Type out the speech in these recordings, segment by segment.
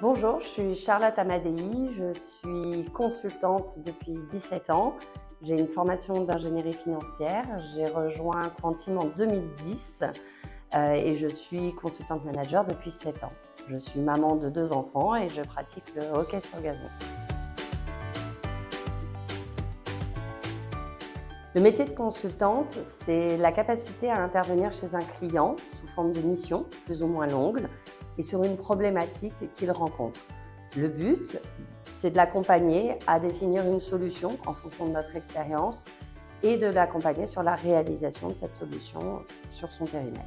Bonjour, je suis Charlotte Amadei, je suis consultante depuis 17 ans. J'ai une formation d'ingénierie financière. J'ai rejoint Quantim en 2010 et je suis consultante manager depuis 7 ans. Je suis maman de 2 enfants et je pratique le hockey sur gazon. Le métier de consultante, c'est la capacité à intervenir chez un client sous forme de mission, plus ou moins longue, et sur une problématique qu'il rencontre. Le but, c'est de l'accompagner à définir une solution en fonction de notre expérience et de l'accompagner sur la réalisation de cette solution sur son périmètre.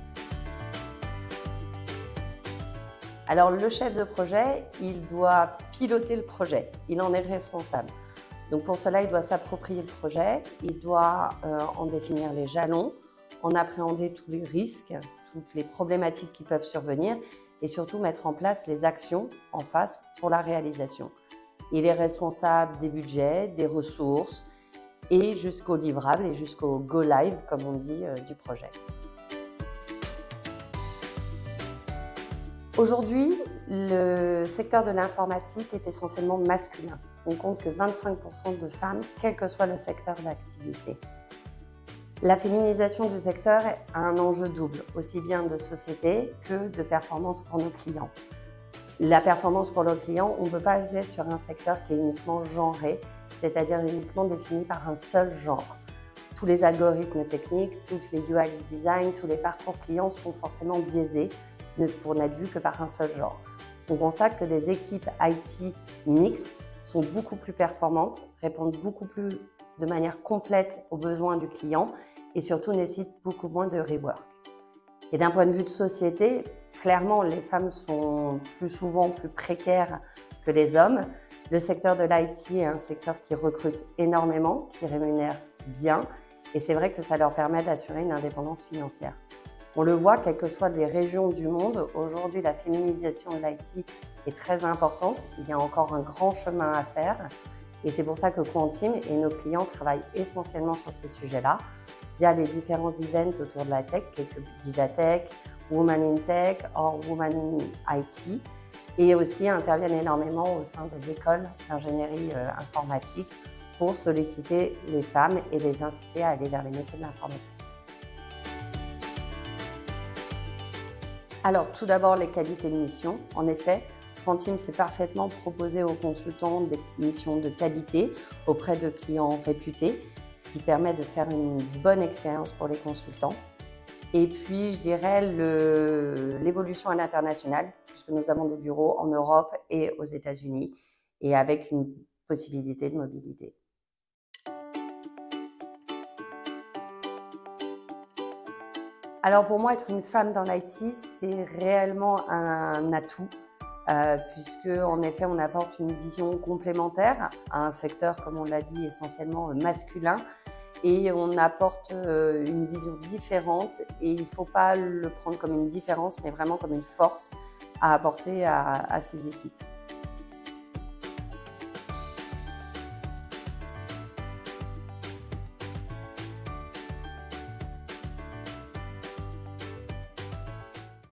Alors, le chef de projet, il doit piloter le projet, il en est responsable. Donc pour cela, il doit s'approprier le projet, il doit en définir les jalons, en appréhender tous les risques, toutes les problématiques qui peuvent survenir et surtout mettre en place les actions en face pour la réalisation. Il est responsable des budgets, des ressources et jusqu'au livrable et jusqu'au go live, comme on dit, du projet. Aujourd'hui, le secteur de l'informatique est essentiellement masculin. On compte que 25% de femmes, quel que soit le secteur d'activité. La féminisation du secteur a un enjeu double, aussi bien de société que de performance pour nos clients. La performance pour nos clients, on ne peut pas être sur un secteur qui est uniquement genré, c'est-à-dire uniquement défini par un seul genre. Tous les algorithmes techniques, toutes les UX design, tous les parcours clients sont forcément biaisés pour n'être vus que par un seul genre. On constate que des équipes IT mixtes sont beaucoup plus performantes, répondent beaucoup plus de manière complète aux besoins du client et surtout nécessitent beaucoup moins de rework. Et d'un point de vue de société, clairement, les femmes sont plus souvent plus précaires que les hommes. Le secteur de l'IT est un secteur qui recrute énormément, qui rémunère bien et c'est vrai que ça leur permet d'assurer une indépendance financière. On le voit, quelles que soient les régions du monde, aujourd'hui la féminisation de l'IT est très importante. Il y a encore un grand chemin à faire et c'est pour ça que Quantim et nos clients travaillent essentiellement sur ces sujets-là via les différents events autour de la tech, quelques Vivatech, Women in Tech, or Women in IT et aussi interviennent énormément au sein des écoles d'ingénierie informatique pour solliciter les femmes et les inciter à aller vers les métiers de l'informatique. Alors, tout d'abord, les qualités de mission. En effet, Quantim s'est parfaitement proposé aux consultants des missions de qualité auprès de clients réputés, ce qui permet de faire une bonne expérience pour les consultants. Et puis, je dirais l'évolution à l'international, puisque nous avons des bureaux en Europe et aux États-Unis, et avec une possibilité de mobilité. Alors pour moi, être une femme dans l'IT, c'est réellement un atout, puisque en effet, on apporte une vision complémentaire à un secteur, comme on l'a dit, essentiellement masculin, et on apporte une vision différente, et il ne faut pas le prendre comme une différence, mais vraiment comme une force à apporter à ces équipes.